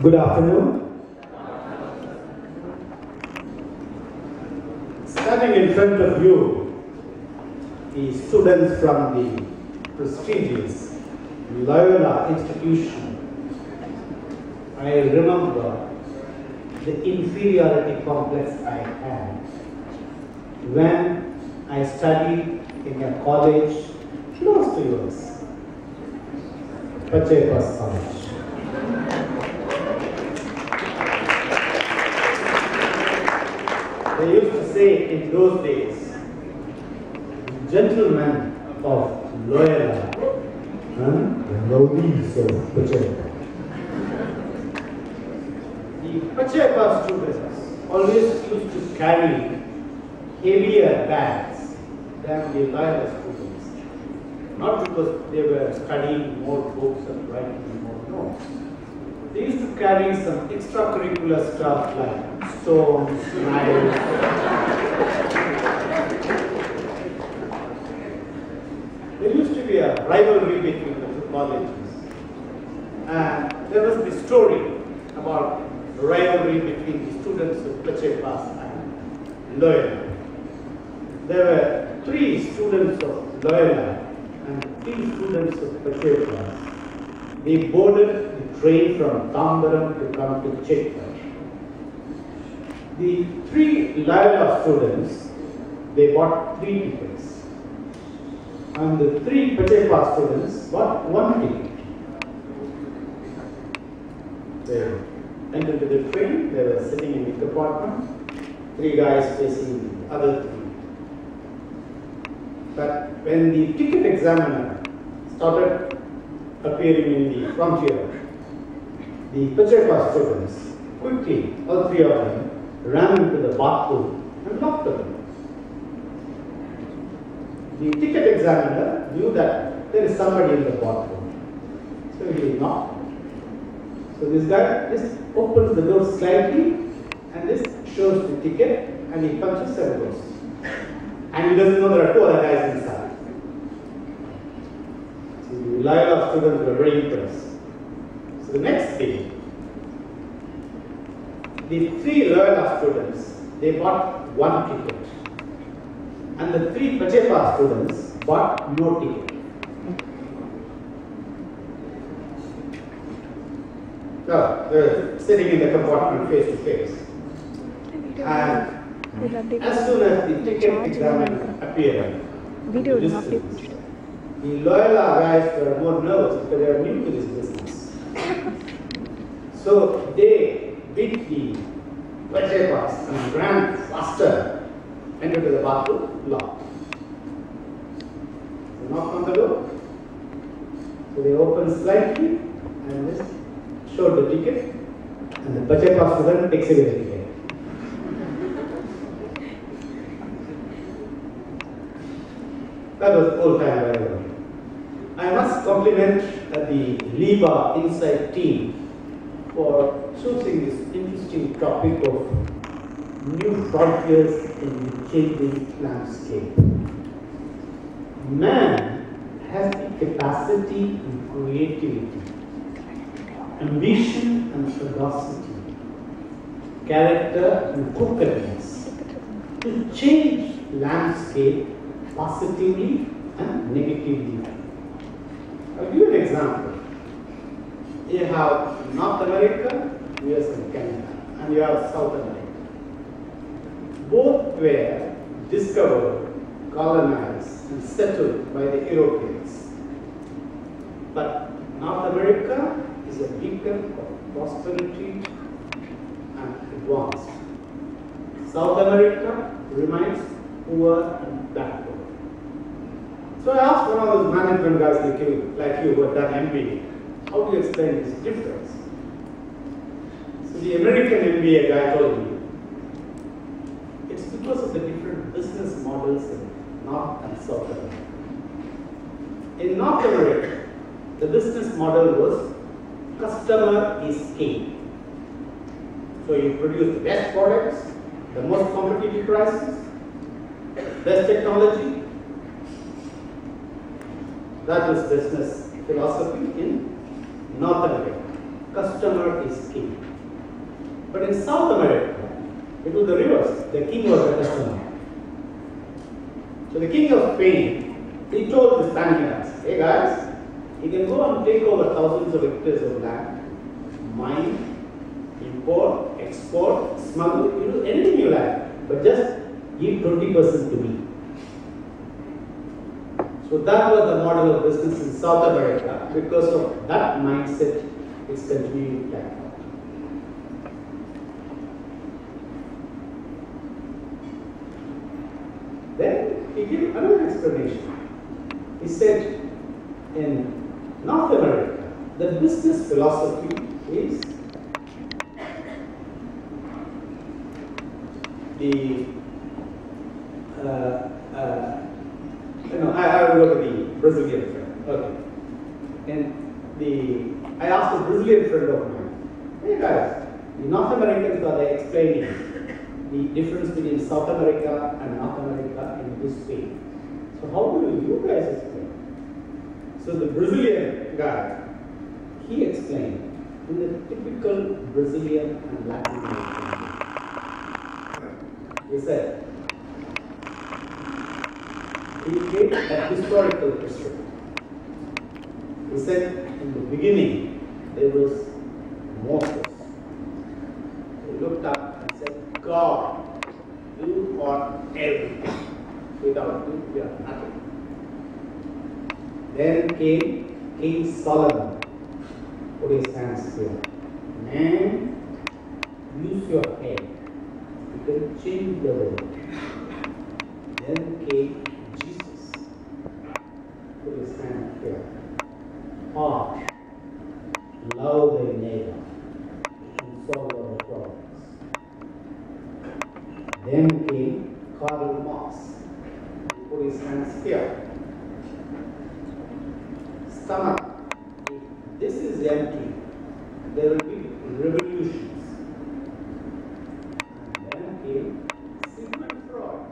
Good afternoon. Standing in front of you, the students from the prestigious Loyola institution, I remember the inferiority complex I had when I studied in a college close to yours, Pachepas College. They used to say in those days, gentlemen of Loyola, the ladies of Pachepa. The Pachepa students always used to carry heavier bags than the Loyola students. Not because they were studying more books and writing more notes. They used to carry some extracurricular stuff like stones, knives. There used to be a rivalry between the two colleges. And there was this story about the rivalry between the students of Pachepas and Loyola. There were 3 students of Loyola and 3 students of Pachepas. They boarded the train from Tambaram to come to Chennai. The 3 Loyola students, they bought 3 tickets. And the 3 Pachepa students bought 1 ticket. They entered the train, they were sitting in the compartment, 3 guys facing the other 3. But when the ticket examiner started appearing in the frontier, the Pachepa students quickly, all 3 of them, ran into the bathroom and locked the door. The ticket examiner knew that there is somebody in the bathroom, so he knocked. So this guy just opens the door slightly and just shows the ticket and he punches and goes. And he doesn't know there are 2 other guys inside. So the Loyola students were very impressed. So the next day, the 3 Loyola students, they bought 1 ticket. And the 3 Pachepa students bought no ticket. So they were sitting in the compartment face to face. And as soon as the ticket examiner appeared, the Loyola guys were more nervous because they are new to this business. So they beat the Pachepas and ran faster, entered the bathroom, locked. They knocked on the door. So they opened slightly and just showed the ticket, and the Pachepa student takes away the ticket. That was old time rivalry. I must compliment the LIBA Insight team for choosing this interesting topic of new frontiers in the changing landscape. Man has the capacity and creativity, ambition and ferocity, character and crookedness to change landscape positively and negatively. I'll give you an example. You have North America, US and Canada, and you have South America. Both were discovered, colonized, and settled by the Europeans. But North America is a beacon of prosperity and advance. South America remains poor and backward. So I asked one of those management guys like you who have done MBA, how do you explain this difference? So the American MBA guy told me, it's because of the different business models in North and South America. In North America, the business model was customer is king. So you produce the best products, the most competitive prices, best technology. That was business philosophy in North America. customer is king. But in South America, it was the reverse. The king was the customer. So the king of Spain, he told the Spaniards, hey guys, you can go and take over thousands of hectares of land, mine, import, export, smuggle, you do anything you like, but just give 20% to me. So that was the model of business in South America. Because of that mindset, it's continuing to happen. Then he gave another explanation. He said, in North America, the business philosophy is I will go to the Brazilian friend. Okay. And I asked a Brazilian friend of mine, hey guys, the North Americans are they explaining the difference between South America and North America in this way. So how do you guys explain? So the Brazilian guy, he explained in the typical Brazilian and Latin American way. He said, he gave a historical perspective. He said, in the beginning, there was Moses. He looked up and said, God, you are everything. Without you, we are nothing. Then came King Solomon. Put his hands here. Man, use your head. You can change the world. Then came Jesus. Put his hand here. Heart, love thy neighbor, and solve our problems. Then came Karl Marx. Put his hands here. Stomach, if this is empty, there will be revolutions. And then came Sigmund Freud.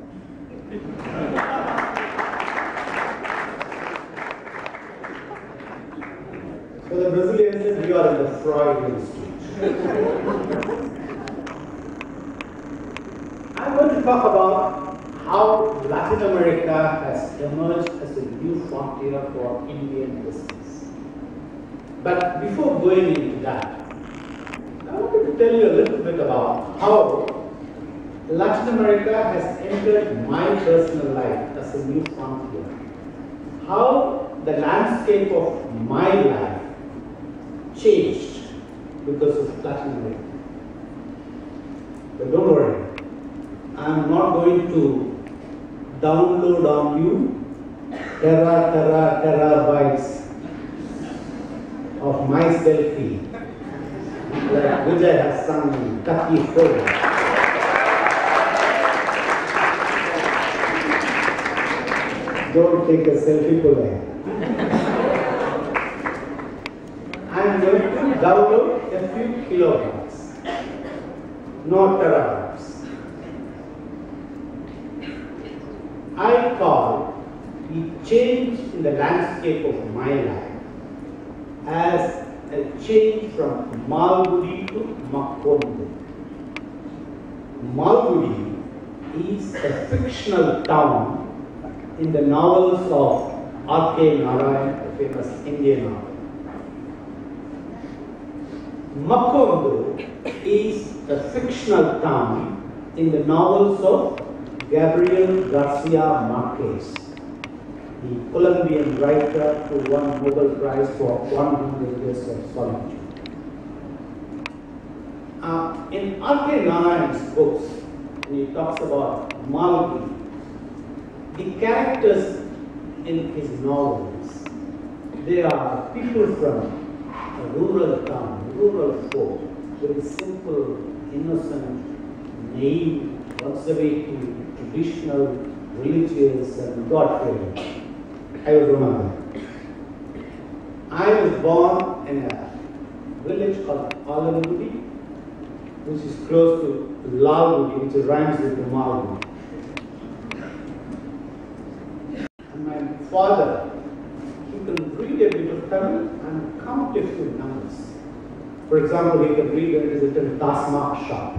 So the Brazilians said, we are in the Freudian stage. I'm going to talk about how Latin America has emerged as a new frontier for Indian business. But before going into that, I wanted to tell you a little bit about how Latin America has entered my personal life as a new frontier. How the landscape of my life changed because of Latin America. But don't worry, I'm not going to download on you terabytes of my selfie, like Vijay has sung Taki Phone. Don't take a selfie puller. I'm going to download a few kilobytes, not terabytes. I call the change in the landscape of my life as a change from Malgudi to Makondo. Malgudi is a fictional town in the novels of R.K. Narayan, the famous Indian author. Makondo is a fictional town in the novels of Gabriel Garcia Marquez, the Colombian writer who won Nobel Prize for 100 Years of Solitude. In R.K. Narayan's books, when he talks about Malgudi, the characters in his novels, they are people from a rural town, rural folk, very simple, innocent, naive, conservative, traditional, religious, and God-fearing. I was one of them. I was born in a village called Alamudi, which is close to Lalgudi, which rhymes with Malgudi. And my father, he could read a bit of Tamil and count a few numbers. For example, he can read when it is written Tasmak shop.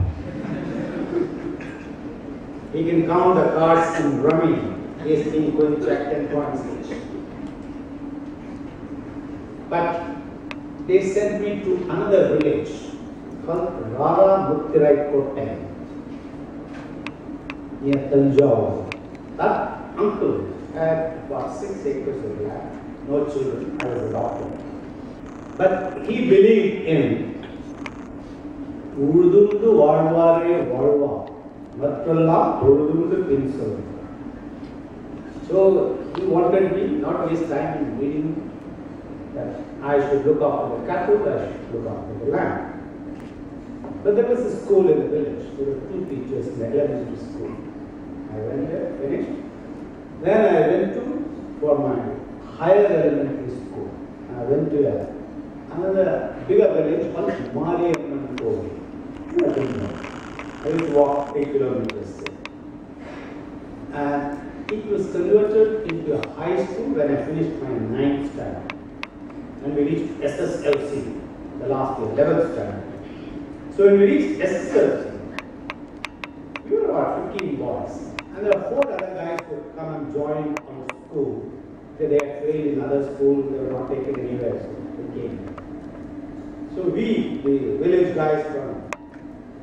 He can count the cards in rummy. He is being going to check 10 points each. But they sent me to another village called Rara Muttirai Kotai near Tanjore. That uncle had about 6 acres of land, no children, I was a doctor. But he believed in Urdundu Varvare Varva, Matralla Urdundu Pinsol. So he wanted me not to waste time in reading that I should look after the cattle, I should look after the land. But there was a school in the village. There were 2 teachers in the elementary school. I went there, finished. Then I went for my higher elementary school. I went to another bigger village called Mariamman Kovi. I used to walk 8 kilometers there. And it was converted into a high school when I finished my 9th standard. And we reached SSLC, the last year, 11th standard. So when we reached SSLC, we were about 15 boys. And there were 4 other guys who would come and join our school. They had failed in other schools, they were not taken anywhere, so they came. So we, the village guys from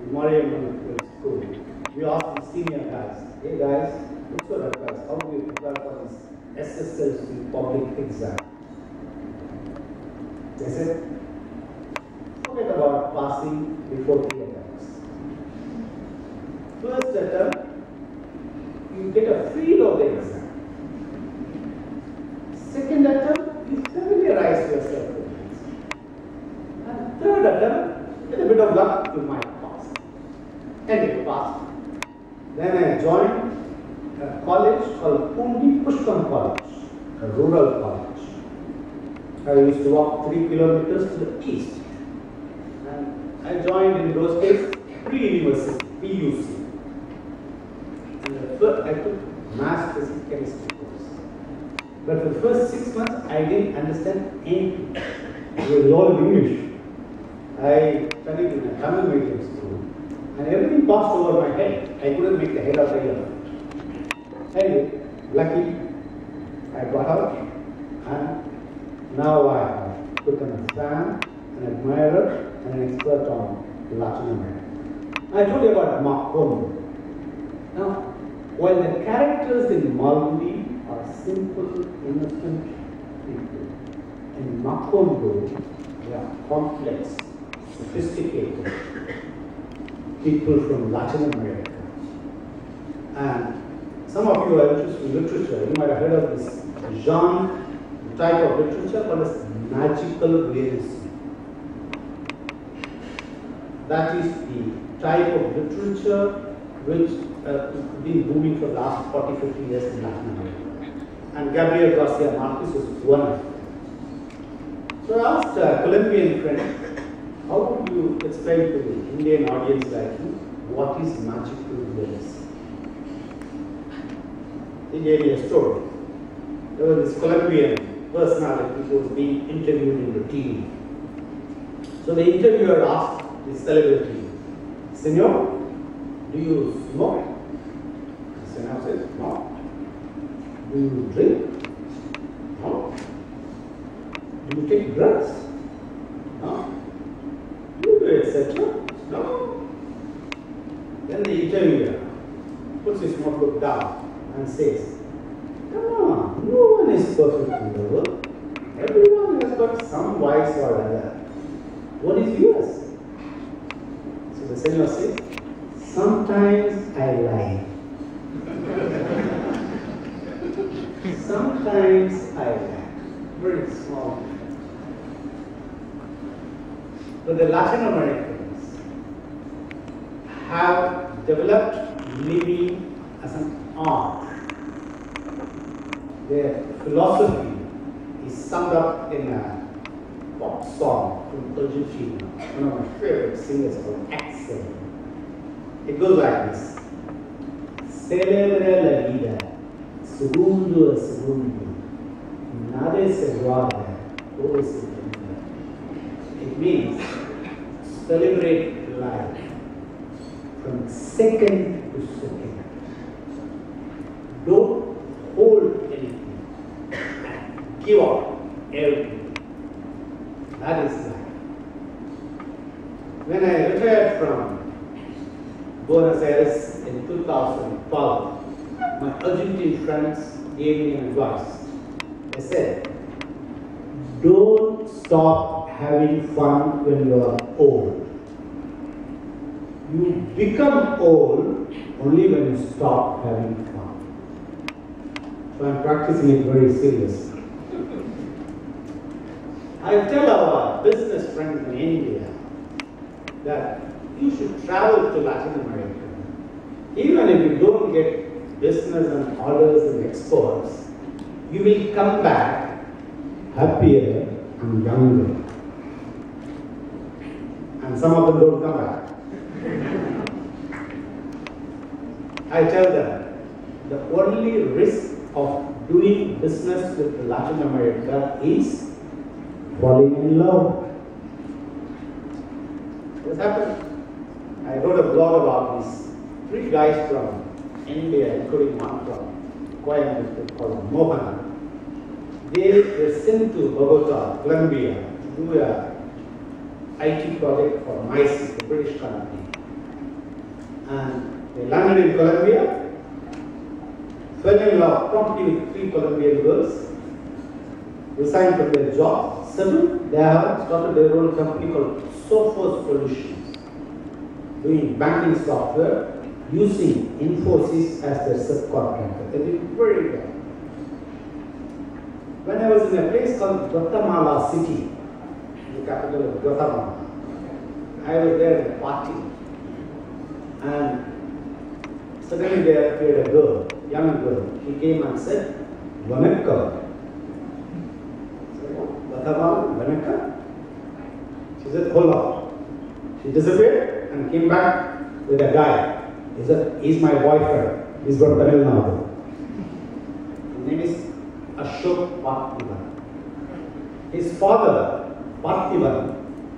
the Mariamman school, we asked the senior guys, hey guys, what's your advice? How do we prepare for this SSLC public exam? They said, forget about passing before 3 attempts. First attempt, you get a feel of the exam. Second attempt, you familiarize yourself with the exam. And third attempt, with a bit of luck, you might pass. And it passed. Then I joined a college called Pundi Pushpam College, a rural college. I used to walk 3 kilometers to the east. And I joined in those days pre-university, PUC. And I took maths, physics, chemistry course. But for the first 6 months, I didn't understand anything. It was all English. I studied in a Tamil medium school. And everything passed over my head. I couldn't make the head of the year. Anyway, lucky, I got out. And now I have become a fan, an admirer, and an expert on Latin America. I told you about Macondo. Now, while the characters in Maldi are simple, innocent people, in Macondo, they are complex, sophisticated people from Latin America. And some of you are interested in literature. You might have heard of this genre, type of literature called as magical realism. That is the type of literature which has been booming for the last 40, 50 years in Latin America. And Gabriel Garcia Marquez was one of them. So I asked a Colombian friend, how would you explain to the Indian audience like you, what is magical realism? He gave me a story. There was this Colombian personality who was being interviewed in the TV. So the interviewer asked the celebrity, Senor, do you smoke? The senor says, no. Do you drink? No. Do you take drugs? No. Do you do etc.? No. Then the interviewer puts his notebook down and says, come on, no one is perfect in the world. Everyone has got some vice or other. What is yours? So the senor says, sometimes I lie. Sometimes I lie. Very small. But the Latin Americans have developed living as an art. Their philosophy is summed up in a pop song from Argentina, one of my favorite singers called Axel. It goes like this. Celebra la vida, segundo a segundo, nada se guarda, todo se cambia. It means, celebrate life from second to second. Don't hold anything and give up everything. That is life. When I retired from Buenos Aires in 2012, my Argentine friends gave me an advice. They said, don't stop having fun when you are old. You become old only when you stop having fun. So I'm practicing it very seriously. I tell our business friends in India that you should travel to Latin America. Even if you don't get business and orders and exports, you will come back happier and younger. And some of them don't come back. I tell them, the only risk of doing business with Latin America is falling in love. What's happened? I wrote a blog about these 3 guys from India, including one from Coimbatore called Mohan. They were sent to Bogota, Colombia, to do a IT project for MICE, the British company. And they landed in Colombia, fell in love promptly with 3 Colombian girls, resigned from their job, settled. They have started their own company called Sophos Solutions, doing banking software, using Infosys as their subcontractor. They did very well. When I was in a place called Guatemala City, the capital of Guatemala, I was there at a party, and suddenly there appeared a girl, young girl. She came and said, "Vanakkam." I said, "What? Guatemala, Vanakkam?" She said, "Hold on." She disappeared and came back with a guy. He said, "He's my boyfriend. He's from Tamil Nadu. His name is Ashok Parthivan. His father, Parthivan,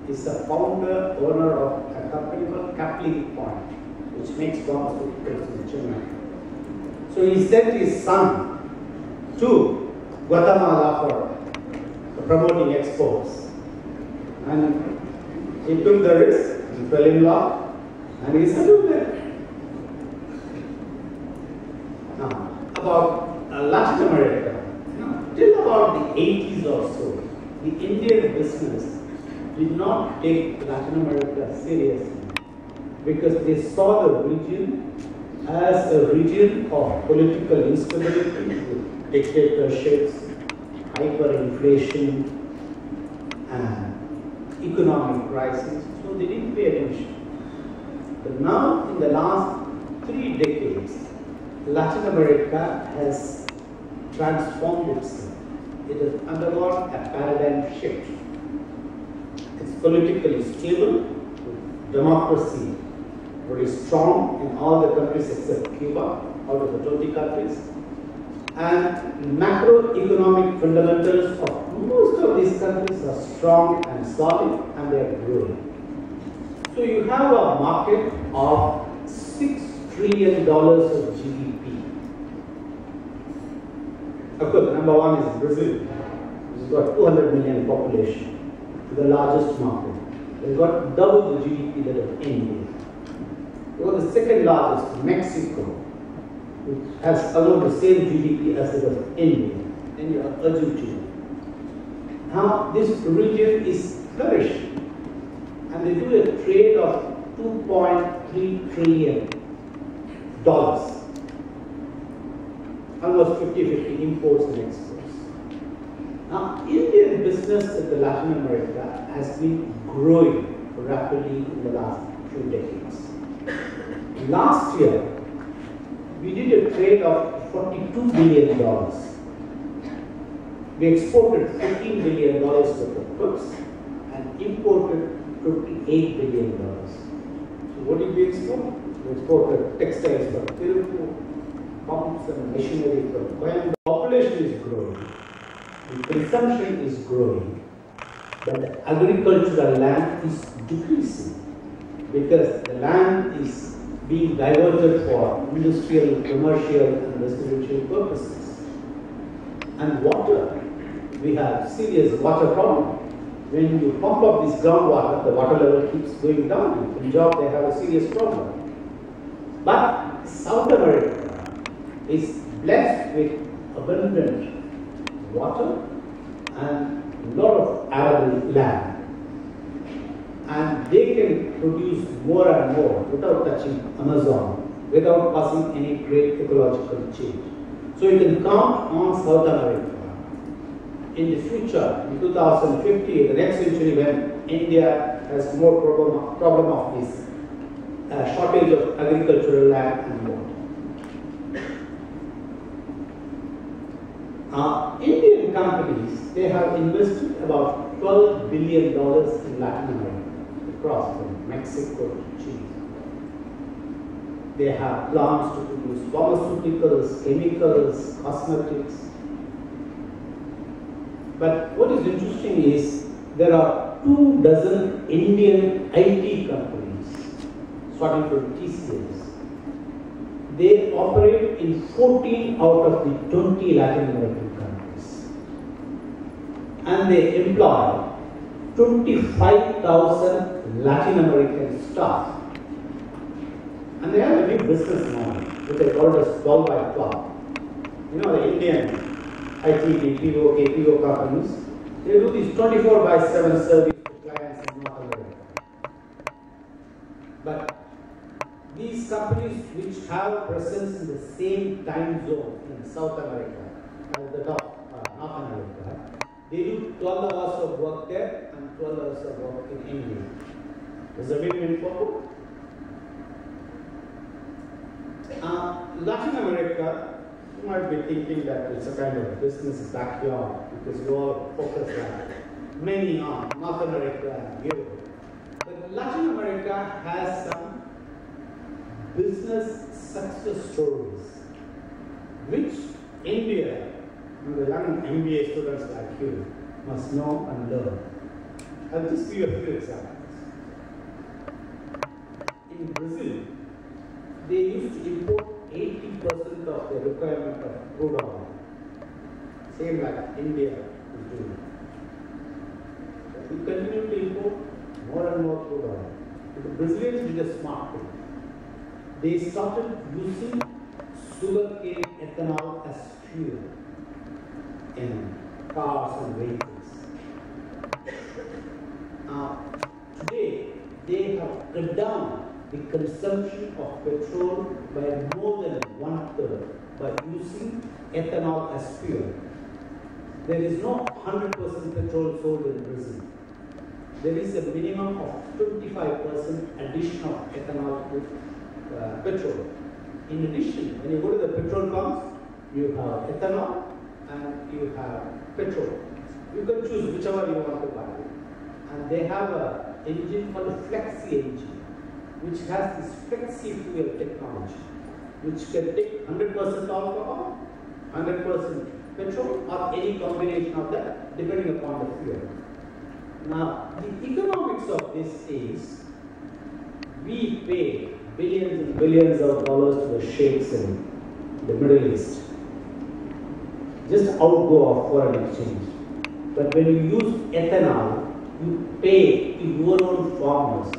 is the founder, owner of a company called Capling Point, which makes pharmaceuticals in Chennai. So he sent his son to Guatemala for promoting exports. And he took the risk, he fell in love, and he settled there. Now, about Latin America, till about the 80s or so, the Indian business did not take Latin America seriously because they saw the region as a region of political instability, with dictatorships, hyperinflation, and economic crisis. So they didn't pay attention. But now, in the last 3 decades, Latin America has transformed itself. It has undergone a paradigm shift. It's politically stable, with democracy very strong in all the countries except Cuba, out of the 20 countries. And macroeconomic fundamentals of most of these countries are strong and solid, and they are growing. So you have a market of $6 trillion of GDP. Of course, number 1 is Brazil, which has got 200 million population, the largest market. They've got double the GDP that of India. You've got the second largest, Mexico, which has almost the same GDP as that of India. Then you have Argentina. Now, this region is flourishing, and they do a trade of $2.3 trillion. Almost 50-50 imports and exports. Now, Indian business in the Latin America has been growing rapidly in the last few decades. Last year, we did a trade of $42 billion. We exported $15 billion worth of goods and imported $28 billion. So what did we export? We exported textiles from Tirupur, pumps and machinery from Coimbatore. The population is growing, the consumption is growing, but the agricultural land is decreasing because the land is being diverted for industrial, commercial, and residential purposes. And water, we have serious water problem. When you pump up this groundwater, the water level keeps going down. In Punjab, they have a serious problem. But South America is blessed with abundant water and a lot of arable land. And they can produce more and more without touching Amazon, without causing any great ecological change. So you can count on South America in the future, in 2050, the next century, when India has more problem of this shortage of agricultural land and water. Indian companies, they have invested about $12 billion in Latin America, across from Mexico to Chile. They have plants to produce pharmaceuticals, chemicals, cosmetics. But what is interesting is there are 24 Indian IT companies, starting from TCS. They operate in 14 out of the 20 Latin American countries. And they employ 25,000 Latin American staff. And they have a new business model, which they call as 12 by 12. You know, the Indian IT, BPO, APO companies, they do these 24 by 7 service to clients in North America. But these companies which have presence in the same time zone in South America, as the top North America, they do 12 hours of work there and 12 hours of work in India. Is a win-win for both. Latin America, you might be thinking that it's a kind of business backyard because you all focus on many on North America and Europe. But Latin America has some business success stories which India, the young MBA students like you, must know and learn. I'll just give you a few examples. In Brazil, they used to import 80% of the requirement of crude oil, same like India is doing. We continue to import more and more crude oil. The Brazilians did a smart thing. They started using sugarcane ethanol as fuel in cars and vehicles. Today, they have cut down the consumption of petrol by more than 1/3 by using ethanol as fuel. There is no 100% petrol sold in Brazil. There is a minimum of 25% addition of ethanol to petrol. In addition, when you go to the petrol pumps, you have ethanol and you have petrol. You can choose whichever you want to buy. And they have an engine called a flexi engine, which has this flexi fuel technology, which can take 100% alcohol, 100% petrol, or any combination of that, depending upon the fuel. Now, the economics of this is, we pay billions and billions of dollars to the sheikhs in the Middle East. Just outgo of foreign exchange. But when you use ethanol, you pay to your own farmers,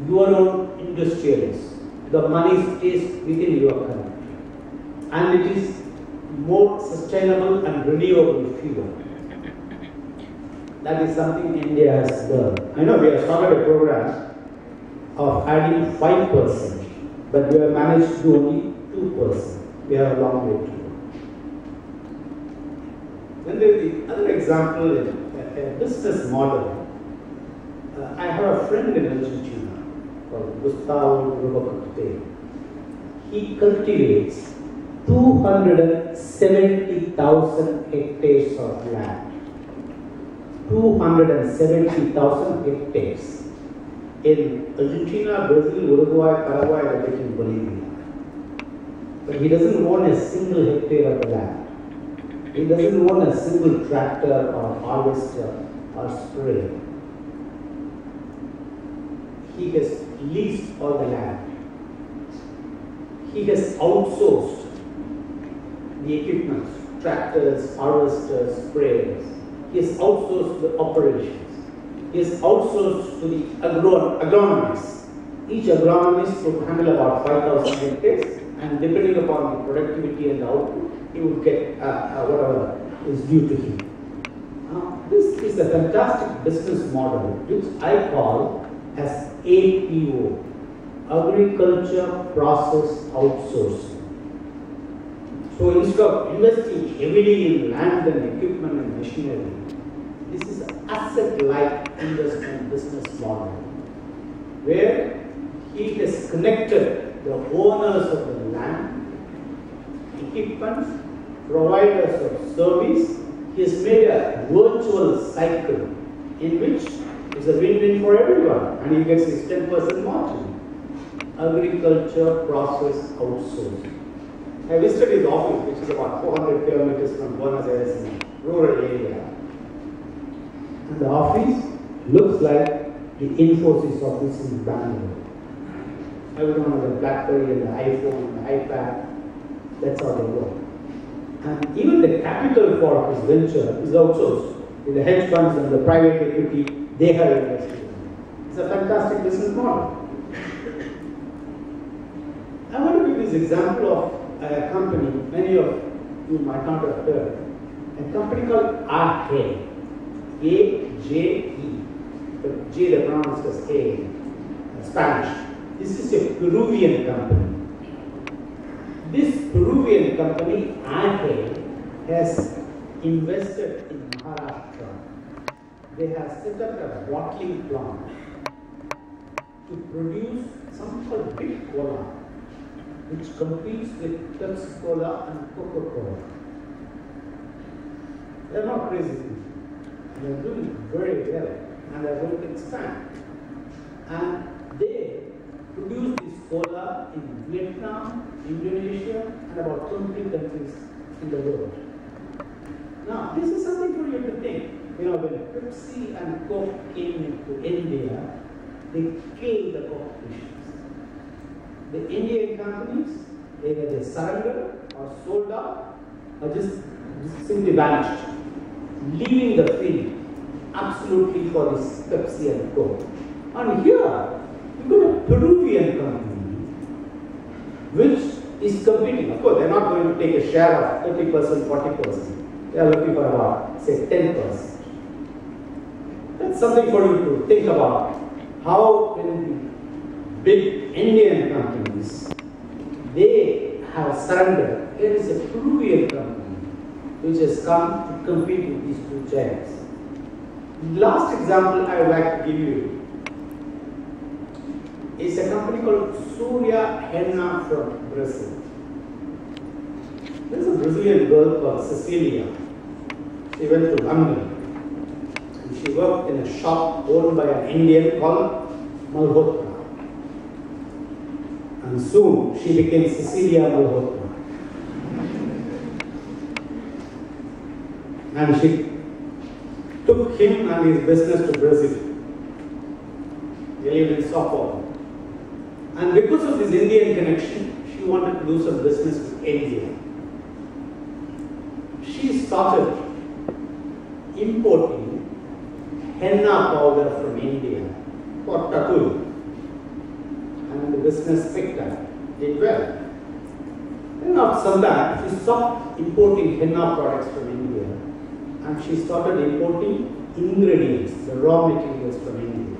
your own industrialists. The money stays within your country. And it is more sustainable and renewable fuel. That is something India has done. I know we have started a program of adding 5%, but we have managed to do only 2%. We have a long way to go. Then there is the other example, a business model. I have a friend in Argentina called Gustavo Rubacate. He cultivates 270,000 hectares of land. 270,000 hectares in Argentina, Brazil, Uruguay, Paraguay, and in Bolivia. But he doesn't own a single hectare of land. He doesn't own a single tractor or harvester or spray. He has leased all the land. He has outsourced the equipment, tractors, harvesters, sprayers. He has outsourced the operations. He has outsourced to the agronomists. Each agronomist would handle about 5,000 hectares, and depending upon the productivity and the output, he would get whatever is due to him. This is a fantastic business model, which I call as APO, Agriculture Process Outsourcing. So instead of investing heavily in land and equipment and machinery, this is an asset-light investment business model, where he has connected the owners of the land, equipment, providers of service. He has made a virtual cycle in which it's a win-win for everyone, and he gets his 10% margin. Agriculture Process Outsourcing. I visited his office, which is about 400 kilometers from Buenos Aires in a rural area. And the office looks like the Infosys office in Bangalore. Everyone has a BlackBerry and the iPhone and the iPad. That's how they work. And even the capital for his venture is outsourced. With the hedge funds and the private equity, they have invested in it. It's a fantastic business model. I want to give this example of a company many of you might not have heard. A company called AJE. A-J-E. But J they pronounced as A in Spanish. This is a Peruvian company. This Peruvian company, AJE, has invested in Maharashtra. They have set up a bottling plant to produce something called Big Cola, which competes with Pepsi Cola and Coca-Cola. They are not crazy. They are doing very well, and they are going to expand. And they produce this cola in Vietnam, Indonesia, and about 20 countries in the world. Now, this is something for you to think. You know, when Pepsi and Coke came into India, they killed the competitions. The Indian companies, either they surrendered or sold out or just simply vanished, leaving the field absolutely for this Pepsi and Coke. And here, you've got a Peruvian company which is competing. Of course, they're not going to take a share of 30%, 40%. They are looking for about, say, 10%. That's something for you to think about. How can big Indian companies, they have surrendered. There is a Peruvian company which has come to compete with these two giants. The last example I would like to give you is a company called Surya Henna from Brazil. There is a Brazilian girl called Cecilia. She went to London. She worked in a shop owned by an Indian called Malhotra. And soon she became Cecilia Malhotra. And she took him and his business to Brazil. They lived in Sao Paulo. And because of this Indian connection, she wanted to do some business with India. She started importing henna powder from India for tattoo, and the business picked up, did well. Then after some time, she stopped importing henna products from India, and she started importing ingredients, the raw materials from India,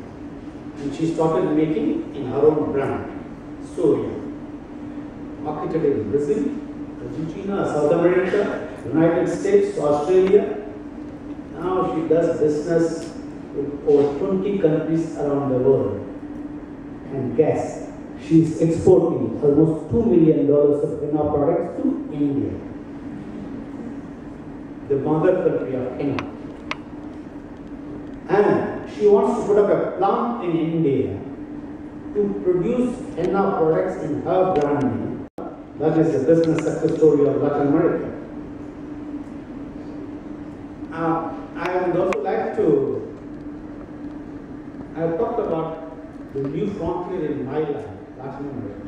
and she started making in her own brand, Surya, marketed in Brazil, Argentina, South America, United States, Australia. Now she does business with over 20 countries around the world. And guess, she is exporting almost $2 million of henna products to India, the mother country of henna. And she wants to put up a plant in India to produce henna products in her brand name. That is the business success story of Latin America. I would also like to I have talked about the new frontier in my life, Latin America,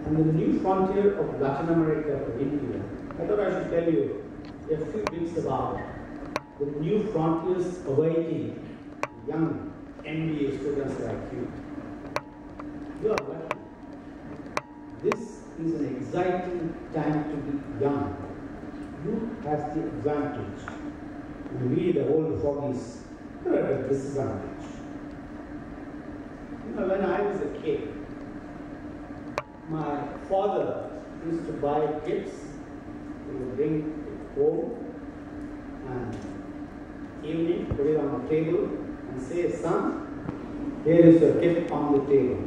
and the new frontier of Latin America for India. I thought I should tell you a few bits about the new frontiers awaiting young MBA students like you. You are lucky. This is an exciting time to be young. Youth has the advantage. And we, the old fogies, are at a disadvantage. You know, when I was a kid, my father used to buy gifts. He would bring it home and evening put it on the table and say, son, here is your gift on the table.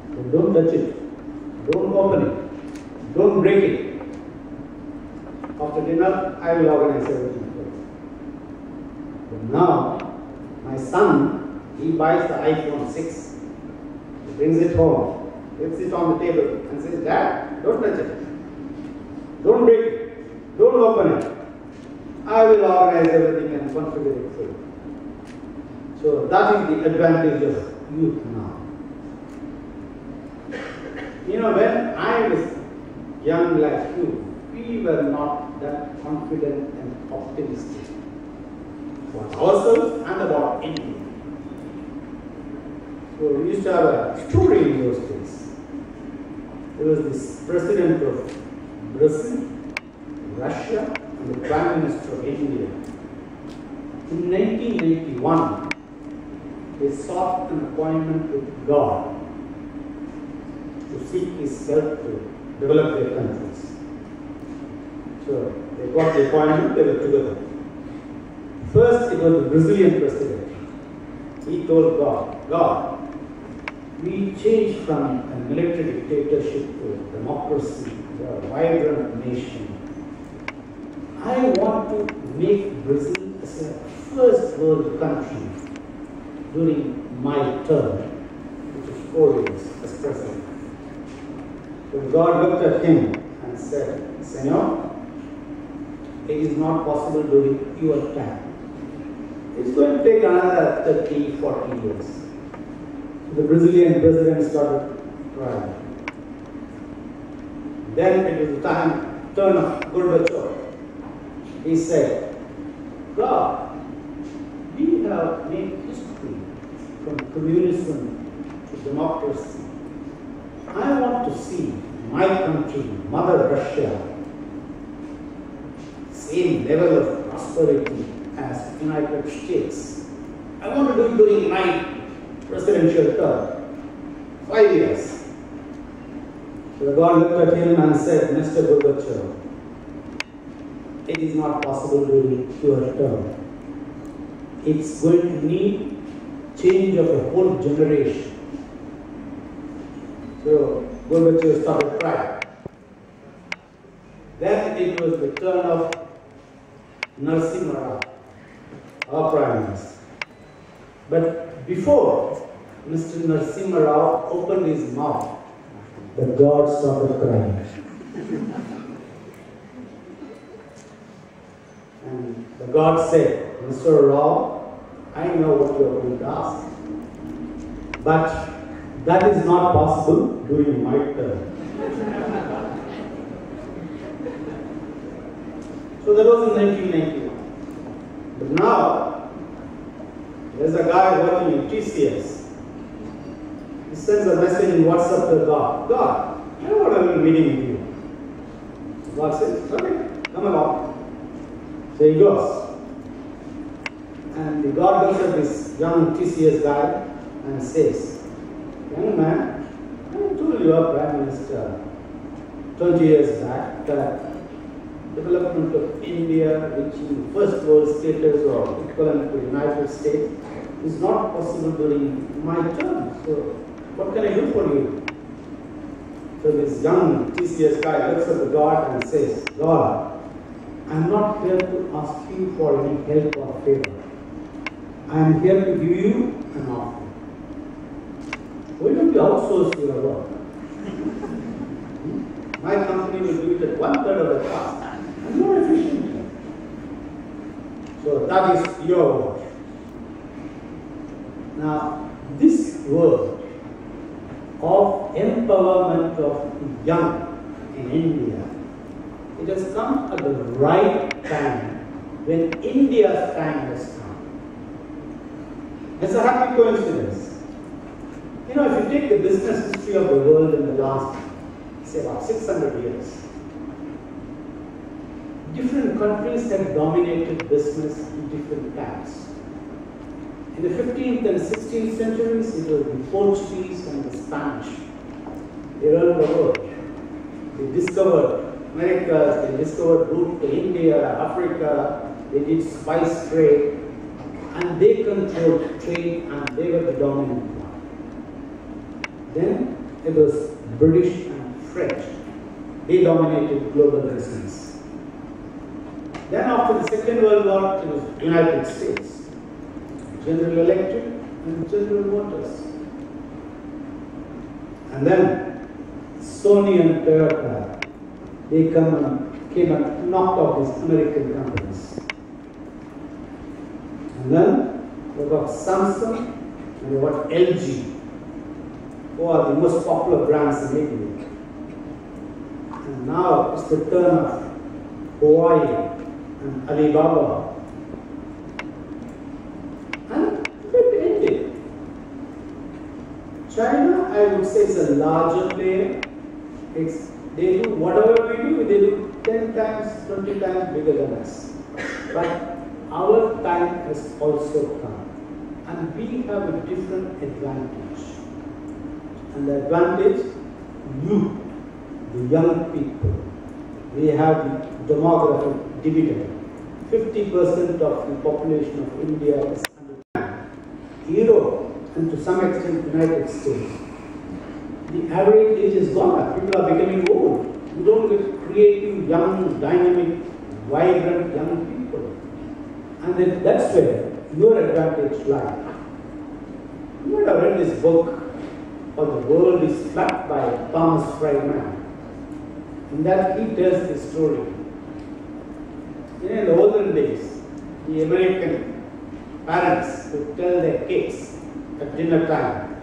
But don't touch it. Don't open it. Don't break it. After dinner, I will organize everything for you. But now, my son, he buys the iPhone 6. He brings it home, puts it on the table and says, Dad, don't touch it. Don't break it. Don't open it. I will organize everything and configure it for you. So that is the advantage of youth now. You know, when I was young like you, we were not that confident and optimistic about ourselves and about India. So we used to have a story in those days. There was this president of Brazil, Russia, and the Prime Minister of India. In 1991, they sought an appointment with God to seek His help to develop their countries. So they got the appointment, they were together. First, it was the Brazilian president. He told God, God, we changed from a military dictatorship to democracy, to a vibrant nation. I want to make Brazil as a first world country during my term, which is 4 years as president. So God looked at him and said, Senor, it is not possible during your time. It's going to take another 30, 40 years. So the Brazilian president started crying. Then it was the turn of Gorbachev. He said, God, we have made history from communism to democracy. I want to see my country, Mother Russia, same level of prosperity as United States. I want to do it during my presidential term, 5 years. So God looked at him and said, Mr. Gorbachev, it is not possible during your term. It's going to need change of a whole generation. So Gorbachev started crying. Then it was the turn of Narasimha Rao, our Prime Minister. But before Mr. Narasimha Rao opened his mouth, the God started crying. And the God said, Mr. Rao, I know what you are going to ask, but that is not possible during my term. So that was in 1991. But now, there's a guy working in TCS. He sends a message in WhatsApp to God. God, I want a little meeting with you. God says, okay, come along. So he goes. And the God looks at this young TCS guy and says, young man, I told you, our Prime Minister, 20 years back, that development of India reaching first world status or equivalent to the United States is not possible during my term. So what can I do for you? So this young TCS guy looks at the God and says, God, I'm not here to ask you for any help or favor. I am here to give you an offer. Why don't you outsource your work? My company will do it at 1/3 of the cost and more efficiently. So that is your work. Now, this word of empowerment of the young in India, it has come at the right time when India's time has come. It's a happy coincidence. You know, if you take the business history of the world in the last, say, about 600 years, different countries have dominated business in different times. In the 15th and 16th centuries, it was the Portuguese and the Spanish. They ruled the world. They discovered Americas, they discovered route to India, Africa, they did spice trade, and they controlled trade and they were the dominant one. Then it was British and French. They dominated global business. Then after the Second World War, it was the United States. General Electric and General Motors. And then Sony and Toyota, they came and knocked off these American companies. And then we got Samsung and we got LG, who are the most popular brands in India. And now it's the turn of Hawaii and Alibaba. And it ended. China, I would say, is a larger player. They do whatever we do, they do 10 times, 20 times bigger than us. But our time has also come. And we have a different advantage. And the advantage, you, the young people, we have the demographic dividend. 50% of the population of India is under Europe, and to some extent United States. The average age is gone up. People are becoming old. You don't get creative, young, dynamic, vibrant young people. And then that's where your advantage lies. You might have read this book called The World is Flat by Thomas Friedman. In that he tells the story. In the olden days, the American parents would tell their kids at dinner time,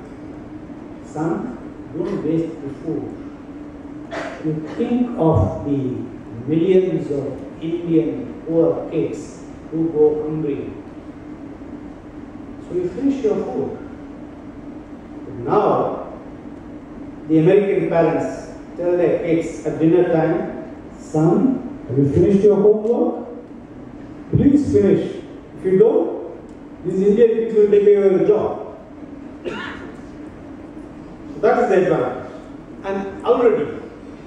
son, don't waste the food. You think of the millions of Indian poor kids who go hungry. So you finish your food. But now, the American parents tell their kids at dinner time, son, have you finished your homework? Please finish. If you don't, these Indian kids will take away your job. So that is the advantage. And already,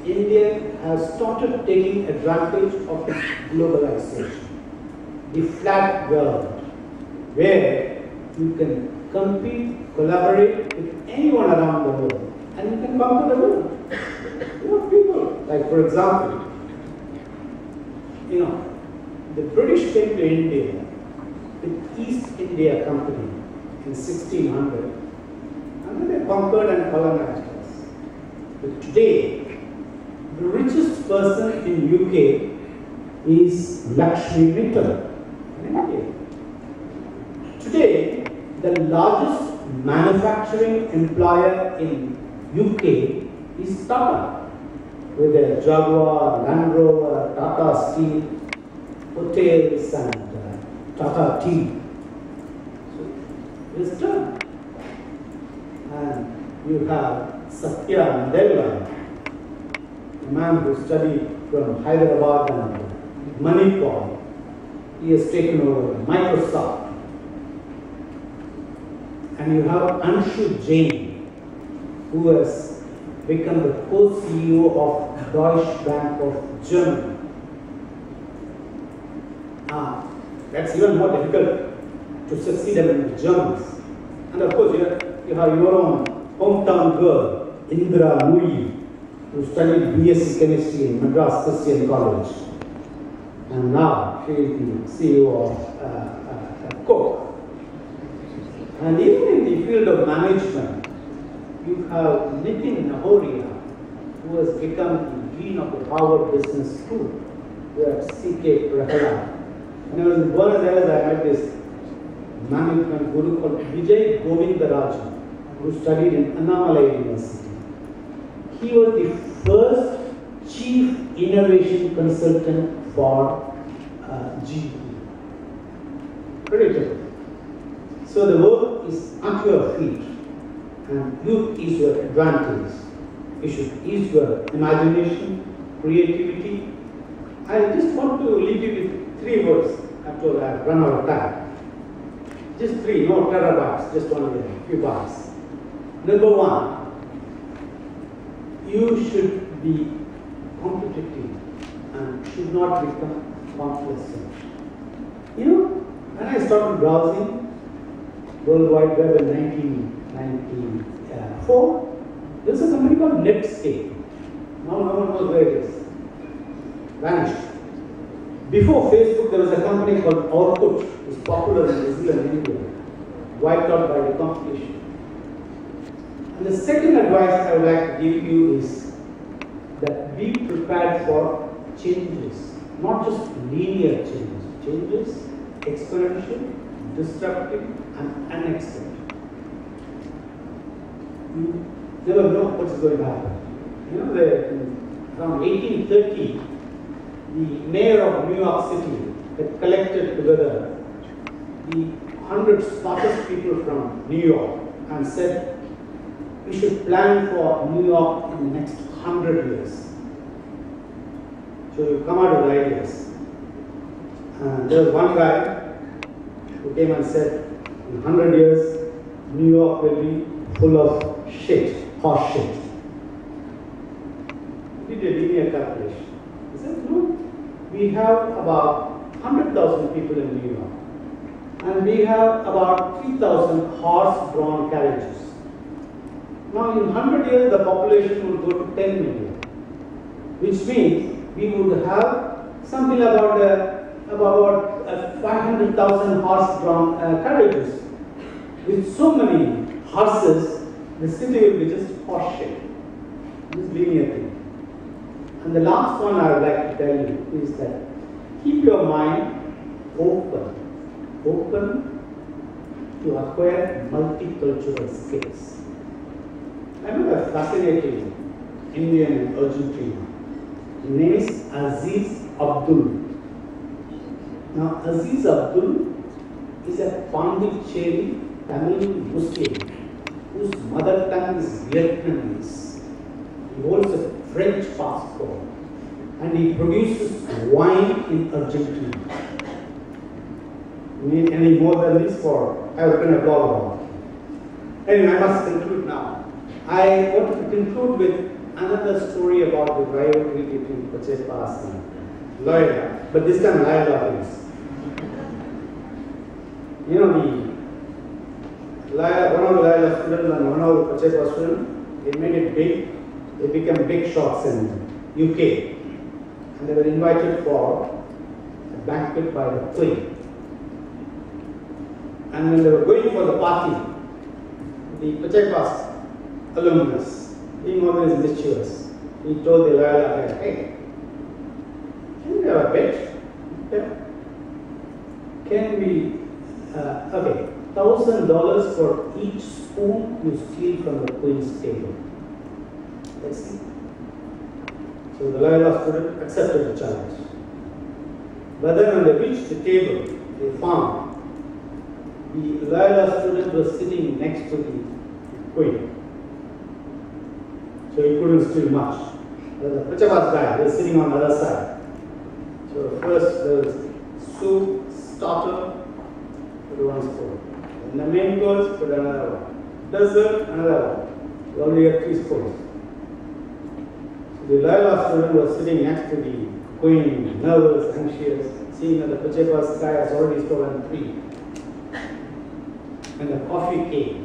India has started taking advantage of globalization. The flat world, where you can compete, collaborate with anyone around the world, and you can conquer the world. You know, people, like for example, the British came to India with East India Company in 1600, and then they conquered and colonized us. But today, the richest person in UK is Lakshmi Mittal in India. Today, the largest manufacturing employer in UK is Tata, with their Jaguar, Land Rover, Tata Steel, hotels and Tata Tea. So it's done. And you have Satya Nadella, a man who studied from Hyderabad and Manipur. He has taken over Microsoft. And you have Anshu Jain, who has become the co-CEO of Deutsche Bank of Germany. That's even more difficult to succeed than the Germans. And of course, you have your own hometown girl, Indra Nooyi, who studied BSc Chemistry in Madras Christian College. And now she is the CEO of Coke. And even in the field of management, you have Nitin Nahoria, who has become the dean of the Harvard Business School. You have C.K. Prahalad. When I was in Buenos Aires, I met this management guru called Vijay Govindaraju, who studied in Annamalai University. He was the first chief innovation consultant for GE. Credited. So the work is at your feet, and youth is your advantage. You should use your imagination, creativity. I just want to leave you with 3 words after I run out of time. Just 3, no terabytes, just only a few bars. Number 1, you should be competitive and should not become complacent. You know, when I started browsing World Wide Web in 1994, there was a company called Netscape. Now no one knows where it is. Vanished. Before Facebook, there was a company called Orkut, which was popular in Brazil and India, wiped out by the competition. And the second advice I would like to give you is that be prepared for changes, not just linear changes, changes exponential, disruptive, and unexpected. You never know what's going to happen. You know, around 1830, the mayor of New York City had collected together the 100 smartest people from New York and said, we should plan for New York in the next 100 years. So you come out with ideas. And there was one guy who came and said, in 100 years, New York will be full of shit, horse shit. He did a linear calculation. He said, no, we have about 100,000 people in New York. And we have about 3,000 horse-drawn carriages. Now, in 100 years, the population will go to 10 million, which means we would have something about 500,000 horse-drawn carriages. With so many horses, the city will be just horse shit. This linear thing. And the last one I would like to tell you is that keep your mind open to acquire multicultural skills. I know a fascinating Indian in Argentina. His name is Aziz Abdul. Now, Aziz Abdul is a Pondicherry Tamil Muslim whose mother tongue is Vietnamese. He holds a French passport and he produces wine in Argentina. You need any more than this for I have written a blog about it. Anyway, I must conclude now. I want to conclude with another story about the rivalry between Pachepas and Loyola, but this time Loyola wins. You know, one of the Loyola students and one of the Pachepa students, they made it big. They became big shots in UK. And they were invited for a banquet by the Queen. And when they were going for the party, the Pachepas alumnus, being always mischievous, he told the Loyola guy, hey, can we have a bet? Yeah. Can we, okay, $1,000 for each spoon you steal from the Queen's table. Let's see. So the Loyola student accepted the challenge. But then when they reached the table, they found the Loyola student was sitting next to the Queen. So he couldn't steal much. The Pachepas guy was sitting on the other side. So first there was soup, starter, put one spoon. And the main course, put another one. Dessert, another one. We only had 3 spoons. So the Loyola student was sitting next to the Queen, nervous, anxious, seeing that the Pachepas guy has already stolen 3. When the coffee came,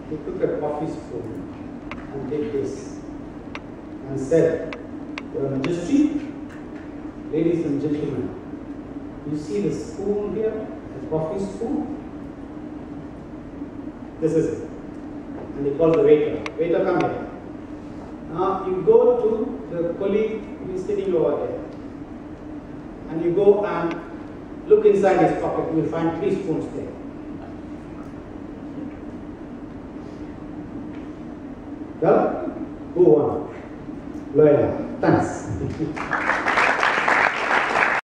he took a coffee spoon and did this and said, Your Majesty, ladies and gentlemen, you see the spoon here, the coffee spoon? This is it. And he called the waiter. Waiter, come here. Now you go to the colleague who is sitting over there. And you go and look inside his pocket. You will find 3 spoons there. Well, who won? Loyola. Thanks.